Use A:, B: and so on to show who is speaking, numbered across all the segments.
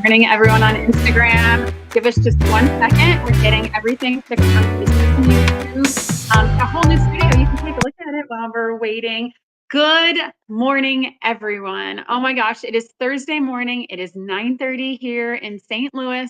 A: morning, everyone on Instagram. Give us just 1 second. We're getting everything fixed on Facebook and YouTube. A whole new studio. You can take a look at it while we're waiting. Good morning, everyone. Oh my gosh, it is Thursday morning. It is 9:30 here in St. Louis.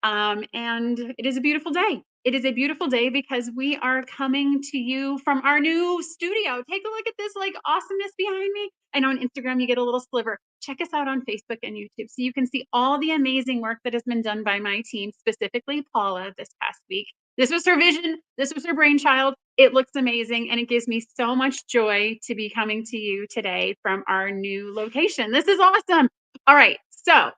A: And it is a beautiful day. It is a beautiful day because we are coming to you from our new studio. Take a look at this like awesomeness behind me. I know on Instagram you get a little sliver. Check us out on Facebook and YouTube so you can see all the amazing work that has been done by my team, specifically Paula this past week. This was her vision. This was her brainchild. It looks amazing, and it gives me so much joy to be coming to you today from our new location. This is awesome. All right, so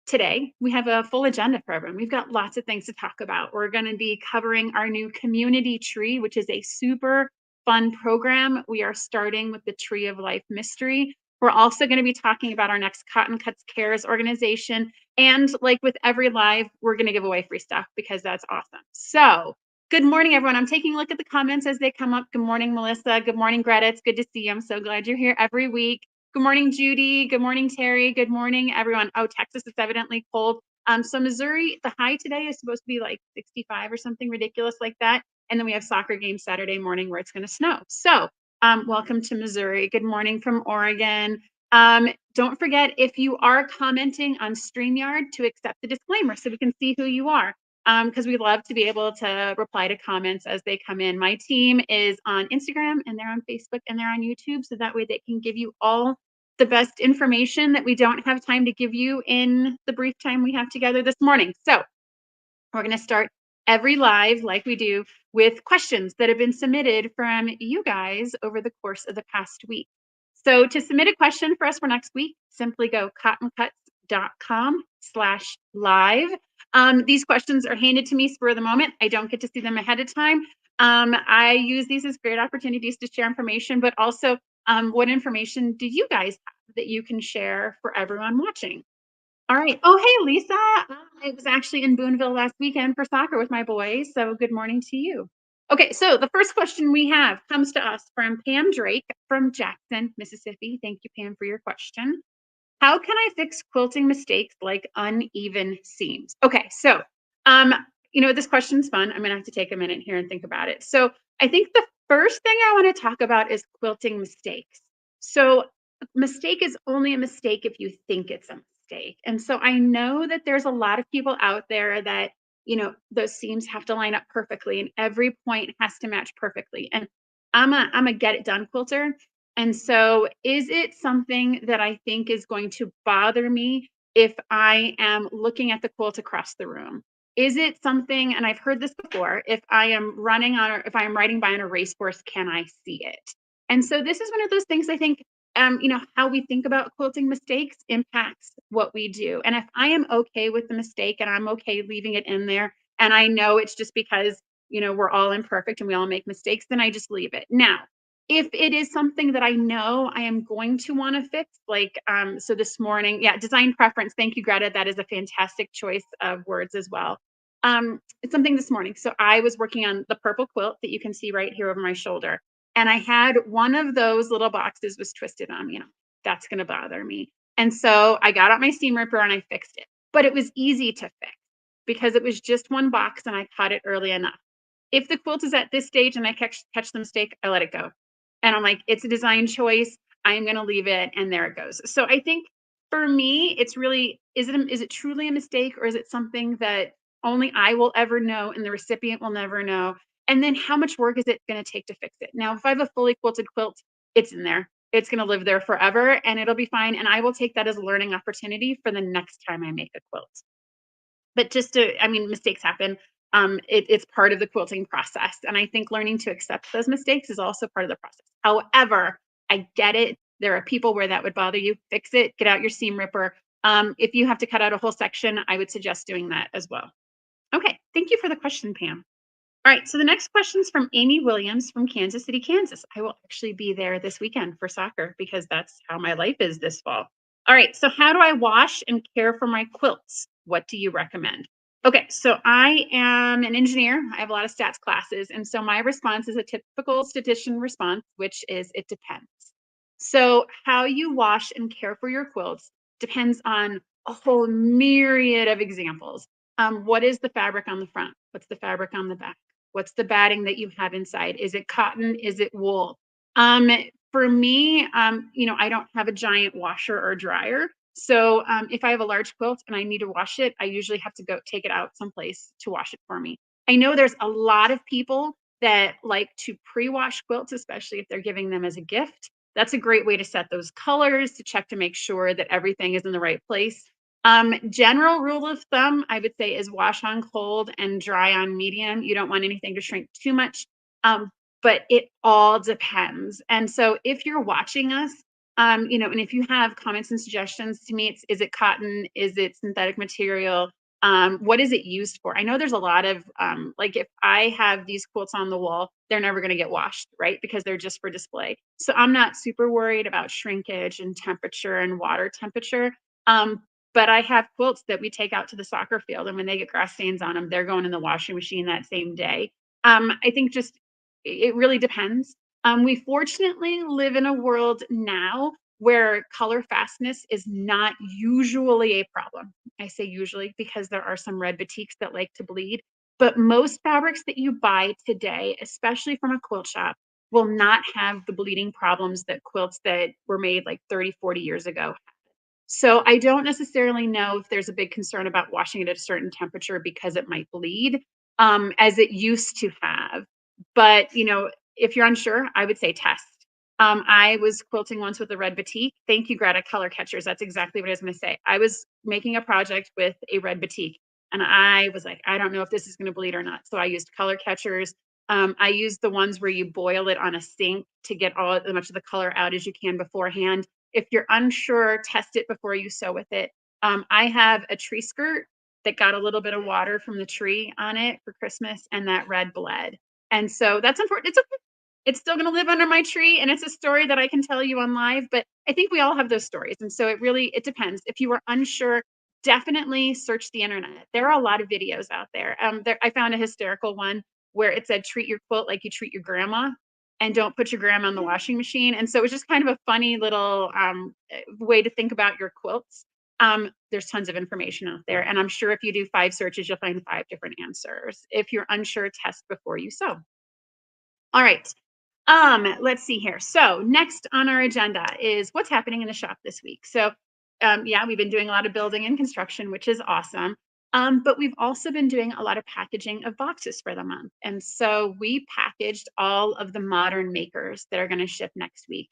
A: today we have a full agenda for everyone. We've got lots of things to talk about. We're going to be covering our new community tree, which is a super fun program. We are starting with the Tree of Life Mystery. We're also going to be talking about our next Cotton Cuts Cares organization. And like with every live, we're going to give away free stuff because that's awesome. So good morning, everyone. I'm taking a look at the comments as they come up. Good morning, Melissa. Good morning, Greta. It's good to see you. I'm so glad you're here every week. Good morning, Judy. Good morning, Terry. Good morning, everyone. Oh, Texas is evidently cold. So Missouri, the high today is supposed to be like 65 or something ridiculous like that. And then we have soccer games Saturday morning where it's going to snow. So welcome to Missouri. Good morning from Oregon. Don't forget, if you are commenting on StreamYard, to accept the disclaimer so we can see who you are, because we love to be able to reply to comments as they come in. My team is on Instagram, and they're on Facebook, and they're on YouTube, so that way they can give you all the best information that we don't have time to give you in the brief time we have together this morning. So we're going to start every live, like we do, with questions that have been submitted from you guys over the course of the past week. So to submit a question for us for next week, simply go cottoncuts.com/live. These questions are handed to me spur of the moment. I don't get to see them ahead of time. I use these as great opportunities to share information, but also what information do you guys have that you can share for everyone watching? All right. Oh, hey, Lisa. I was actually in Boonville last weekend for soccer with my boys. So good morning to you. Okay, so the first question we have comes to us from Pam Drake from Jackson, Mississippi. Thank you, Pam, for your question. How can I fix quilting mistakes like uneven seams? Okay, so this question's fun. I'm gonna have to take a minute here and think about it. So I think the first thing I want to talk about is quilting mistakes. So a mistake is only a mistake if you think it's a mistake. And so I know that there's a lot of people out there that, those seams have to line up perfectly and every point has to match perfectly. And I'm a get it done quilter. And so is it something that I think is going to bother me if I am looking at the quilt across the room? Is it something, and I've heard this before, if I am riding by on a racehorse, can I see it? And so this is one of those things I think, how we think about quilting mistakes impacts what we do. And if I am okay with the mistake and I'm okay leaving it in there, and I know it's just because, we're all imperfect and we all make mistakes, then I just leave it. Now, if it is something that I know I am going to want to fix, like, so this morning, yeah, design preference. Thank you, Greta. That is a fantastic choice of words as well. It's something this morning. So I was working on the purple quilt that you can see right here over my shoulder. And I had one of those little boxes was twisted on me. That's going to bother me. And so I got out my seam ripper and I fixed it. But it was easy to fix because it was just one box and I caught it early enough. If the quilt is at this stage and I catch the mistake, I let it go. And I'm like, it's a design choice. I'm going to leave it. And there it goes. So I think for me, it's really, is it truly a mistake, or is it something that only I will ever know and the recipient will never know? And then how much work is it going to take to fix it? Now, if I have a fully quilted quilt, it's in there. It's going to live there forever and it'll be fine. And I will take that as a learning opportunity for the next time I make a quilt. But mistakes happen. It's part of the quilting process. And I think learning to accept those mistakes is also part of the process. However, I get it. There are people where that would bother you. Fix it, get out your seam ripper. If you have to cut out a whole section, I would suggest doing that as well. Okay, thank you for the question, Pam. All right, so the next question is from Amy Williams from Kansas City, Kansas. I will actually be there this weekend for soccer because that's how my life is this fall. All right, so how do I wash and care for my quilts? What do you recommend? Okay, so I am an engineer. I have a lot of stats classes. And so my response is a typical statistician response, which is it depends. So how you wash and care for your quilts depends on a whole myriad of examples. What is the fabric on the front? What's the fabric on the back? What's the batting that you have inside? Is it cotton? Is it wool? Um, for me, I don't have a giant washer or dryer. So if I have a large quilt and I need to wash it, I usually have to go take it out someplace to wash it for me. I know there's a lot of people that like to pre-wash quilts, especially if they're giving them as a gift. That's a great way to set those colors, to check to make sure that everything is in the right place. General rule of thumb, I would say, is wash on cold and dry on medium. You don't want anything to shrink too much, but it all depends. And so if you're watching us, and if you have comments and suggestions to me, is it cotton? Is it synthetic material? What is it used for? I know there's a lot of, like if I have these quilts on the wall, they're never going to get washed, right? Because they're just for display. So I'm not super worried about shrinkage and temperature and water temperature. But I have quilts that we take out to the soccer field, and when they get grass stains on them, they're going in the washing machine that same day. I think just it really depends. We fortunately live in a world now where color fastness is not usually a problem. I say usually because there are some red batiks that like to bleed, but most fabrics that you buy today, especially from a quilt shop, will not have the bleeding problems that quilts that were made like 30, 40 years ago. So I don't necessarily know if there's a big concern about washing it at a certain temperature because it might bleed, as it used to have. But if you're unsure, I would say test. I was quilting once with a red batik. Thank you, Greta Color Catchers. That's exactly what I was going to say. I was making a project with a red batik, and I was like, I don't know if this is going to bleed or not. So I used color catchers. I used the ones where you boil it on a sink to get all as much of the color out as you can beforehand. If you're unsure, test it before you sew with it. I have a tree skirt that got a little bit of water from the tree on it for Christmas, and that red bled. And so that's important. It's okay. It's still going to live under my tree, and it's a story that I can tell you on live. But I think we all have those stories, and so it depends. If you are unsure, definitely search the internet. There are a lot of videos out there. I found a hysterical one where it said, "Treat your quilt like you treat your grandma." And don't put your grandma in the washing machine. And so it was just kind of a funny little way to think about your quilts. There's tons of information out there. And I'm sure if you do 5 searches, you'll find 5 different answers. If you're unsure, test before you sew. All right. Let's see here. So next on our agenda is what's happening in the shop this week. So yeah, we've been doing a lot of building and construction, which is awesome. But we've also been doing a lot of packaging of boxes for the month. And so we packaged all of the modern makers that are going to ship next week,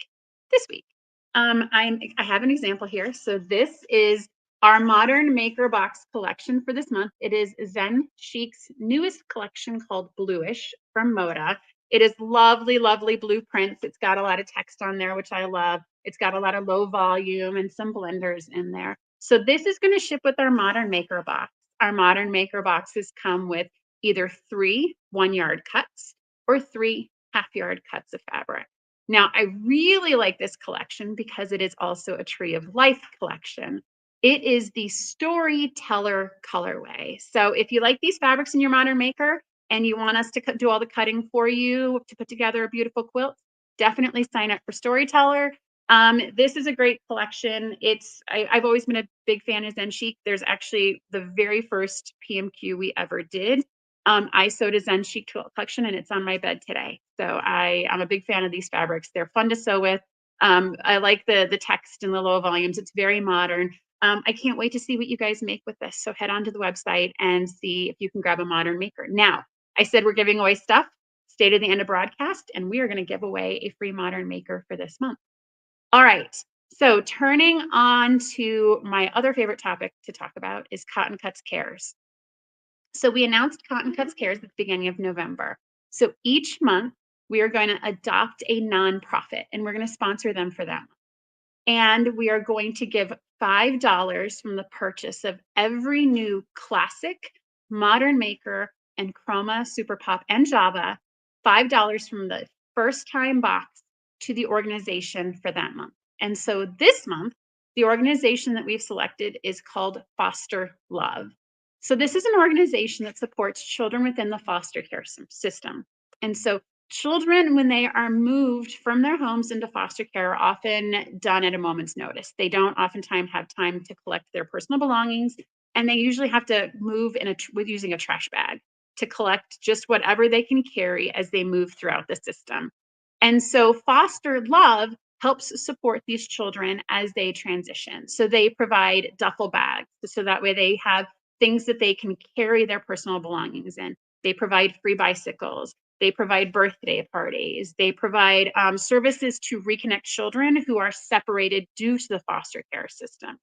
A: this week. I have an example here. So this is our modern maker box collection for this month. It is Zen Chic's newest collection called Bluish from Moda. It is lovely, lovely blue prints. It's got a lot of text on there, which I love. It's got a lot of low volume and some blenders in there. So this is going to ship with our modern maker box. Our modern maker boxes come with either 3 1-yard cuts or 3 half-yard cuts of fabric. Now, I really like this collection because it is also a Tree of Life collection. It is the Storyteller colorway. So if you like these fabrics in your modern maker and you want us to do all the cutting for you to put together a beautiful quilt, definitely sign up for Storyteller. This is a great collection. I've always been a big fan of Zen Chic. There's actually the very first PMQ we ever did. I sewed a Zen Chic collection, and it's on my bed today. So I'm a big fan of these fabrics. They're fun to sew with. I like the text and the low volumes. It's very modern. I can't wait to see what you guys make with this. So head on to the website and see if you can grab a modern maker. Now, I said we're giving away stuff. Stay to the end of broadcast, and we are going to give away a free modern maker for this month. All right. So turning on to my other favorite topic to talk about is Cotton Cuts Cares. So we announced Cotton Cuts Cares at the beginning of November. So each month we are going to adopt a nonprofit, and we're going to sponsor them for that. And we are going to give $5 from the purchase of every new classic, modern maker, and Chroma, Super Pop, and Java, $5 from the first time box to the organization for that month. And so this month, the organization that we've selected is called Foster Love. So this is an organization that supports children within the foster care system. And so Children, when they are moved from their homes into foster care, are often done at a moment's notice. They don't oftentimes have time to collect their personal belongings, and they usually have to move with using a trash bag to collect just whatever they can carry as they move throughout the system. And so foster love helps support these children as they transition. So they provide duffel bags so that way they have things that they can carry their personal belongings in. They provide free bicycles. They provide birthday parties. They provide services to reconnect children who are separated due to the foster care system.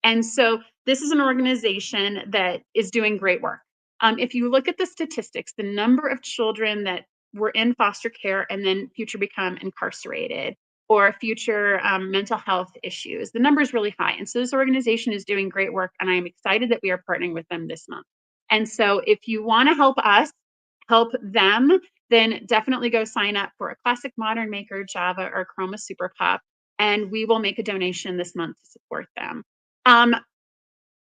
A: And so this is an organization that is doing great work. If you look at the statistics, the number of children that were in foster care and then future become incarcerated or future mental health issues, the number is really high. And so this organization is doing great work, and I am excited that we are partnering with them this month. And so if you want to help us help them, then definitely go sign up for a Classic Modern Maker, Java, or Chroma Super Pup, and we will make a donation this month to support them. Um,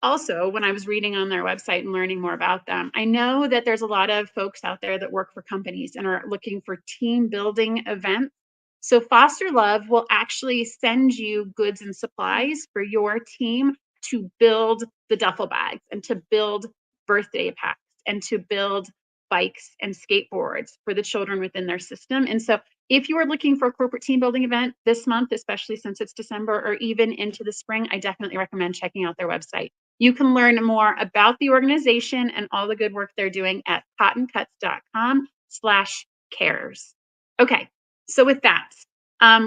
A: Also, when I was reading on their website and learning more about them, I know that there's a lot of folks out there that work for companies and are looking for team building events. So Foster Love will actually send you goods and supplies for your team to build the duffel bags and to build birthday packs and to build bikes and skateboards for the children within their system. And so if you are looking for a corporate team building event this month, especially since it's December or even into the spring, I definitely recommend checking out their website. You can learn more about the organization and all the good work they're doing at cottoncuts.com/cares. Okay, so with that,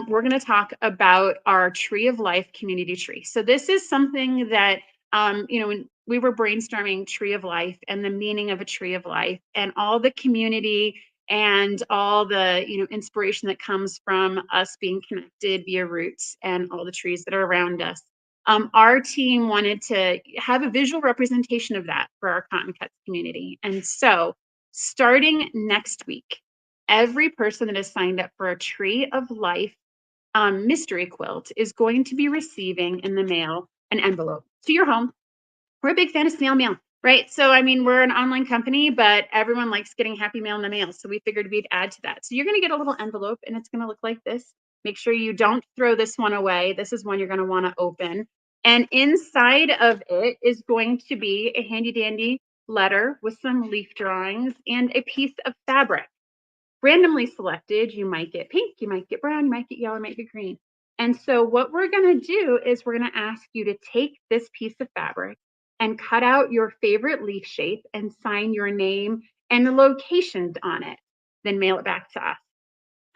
A: we're going to talk about our Tree of Life community tree. So this is something that, when we were brainstorming Tree of Life and the meaning of a Tree of Life and all the community and all the, inspiration that comes from us being connected via roots and all the trees that are around us. Our team wanted to have a visual representation of that for our Cotton Cuts community. And so starting next week, every person that has signed up for a Tree of Life mystery quilt is going to be receiving in the mail an envelope to your home. We're a big fan of snail mail, right? So, I mean, we're an online company, but everyone likes getting happy mail in the mail. So we figured we'd add to that. So you're going to get a little envelope and it's going to look like this. Make sure you don't throw this one away. This is one you're going to want to open. And inside of it is going to be a handy dandy letter with some leaf drawings and a piece of fabric. Randomly selected, you might get pink, you might get brown, you might get yellow, you might get green. And so what we're going to do is we're going to ask you to take this piece of fabric and cut out your favorite leaf shape and sign your name and the location on it, then mail it back to us.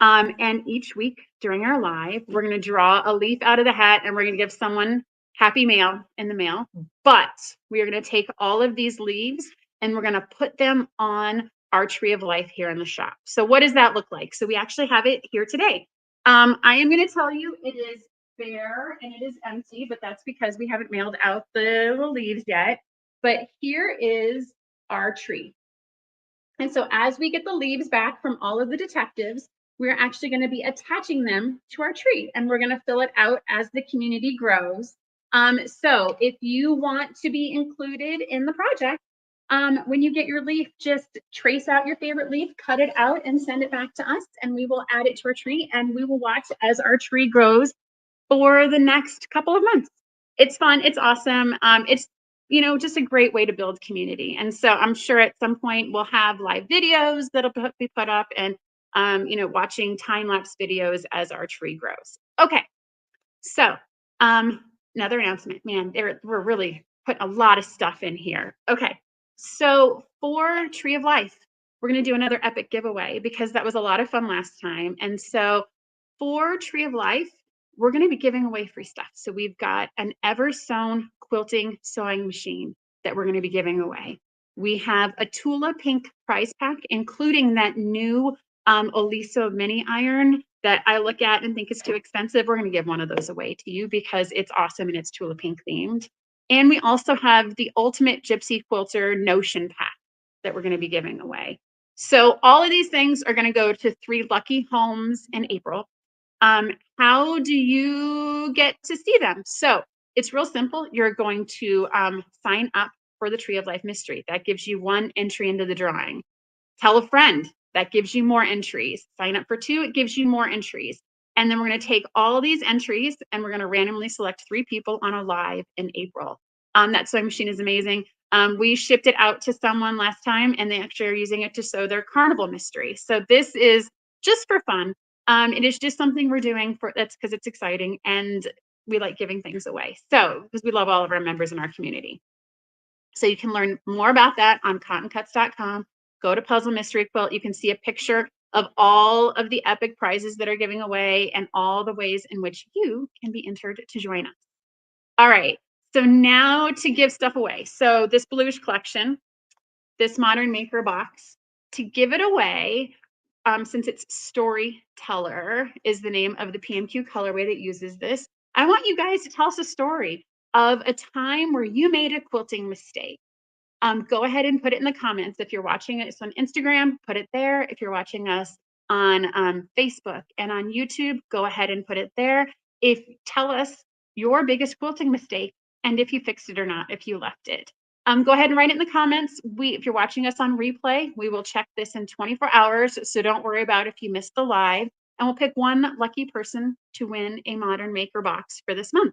A: And each week during our live, we're going to draw a leaf out of the hat and we're going to give someone happy mail in the mail. But we are going to take all of these leaves and we're going to put them on our Tree of Life here in the shop. So what does that look like? So we actually have it here today. I am going to tell you it is bare and it is empty, but that's because we haven't mailed out the leaves yet. But here is our tree. And so as we get the leaves back from all of the detectives, we're actually going to be attaching them to our tree and we're going to fill it out as the community grows. So if you want to be included in the project, when you get your leaf, just trace out your favorite leaf, cut it out and send it back to us and we will add it to our tree and we will watch as our tree grows for the next couple of months. It's fun. It's awesome. It's just a great way to build community. And so I'm sure at some point we'll have live videos that'll be put up and, watching time-lapse videos as our tree grows. Okay. So another announcement, man, we're really putting a lot of stuff in here. Okay. So for Tree of Life, we're going to do another epic giveaway because that was a lot of fun last time. And so for Tree of Life, we're going to be giving away free stuff. So we've got an Eversewn quilting sewing machine that we're going to be giving away. We have a Tula Pink prize pack, including that new Oliso mini iron that I look at and think is too expensive. We're going to give one of those away to you because it's awesome and it's Tula Pink themed. And we also have the Ultimate Gypsy Quilter Notion pack that we're going to be giving away. So all of these things are going to go to 3 lucky homes in April. How do you get to see them? So it's real simple. You're going to sign up for the Tree of Life Mystery. That gives you 1 entry into the drawing. Tell a friend That gives you more entries. Sign up for 2, it gives you more entries. And then we're going to take all these entries and we're going to randomly select 3 people on a live in April. That sewing machine is amazing. We shipped it out to someone last time and they actually are using it to sew their carnival mystery. So this is just for fun. It is just something we're doing for that's because it's exciting and we like giving things away. So because we love all of our members in our community. So you can learn more about that on cottoncuts.com. Go to Puzzle Mystery Quilt. You can see a picture of all of the epic prizes that are giving away and all the ways in which you can be entered to join us. All right. So now to give stuff away. So this Bluish collection, this Modern Maker box, to give it away, since it's Storyteller is the name of the PMQ colorway that uses this, I want you guys to tell us a story of a time where you made a quilting mistake. Go ahead and put it in the comments. If you're watching us on Instagram, put it there. If you're watching us on Facebook and on YouTube, go ahead and put it there. If tell us your biggest quilting mistake and if you fixed it or not, if you left it. Go ahead and write it in the comments. If you're watching us on replay, we will check this in 24 hours. So don't worry about if you missed the live. And we'll pick one lucky person to win a Modern Maker box for this month.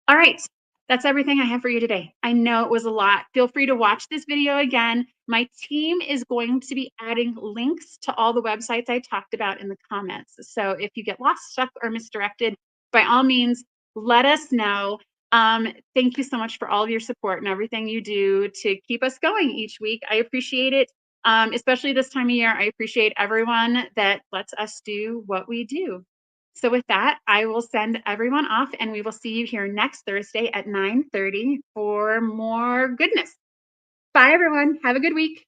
A: All right, that's everything I have for you today. I know it was a lot. Feel free to watch this video again. My team is going to be adding links to all the websites I talked about in the comments. So if you get lost, stuck, or misdirected, by all means, let us know. Thank you so much for all of your support and everything you do to keep us going each week. I appreciate it, especially this time of year. I appreciate everyone that lets us do what we do. So with that, I will send everyone off and we will see you here next Thursday at 9:30 for more goodness. Bye, everyone. Have a good week.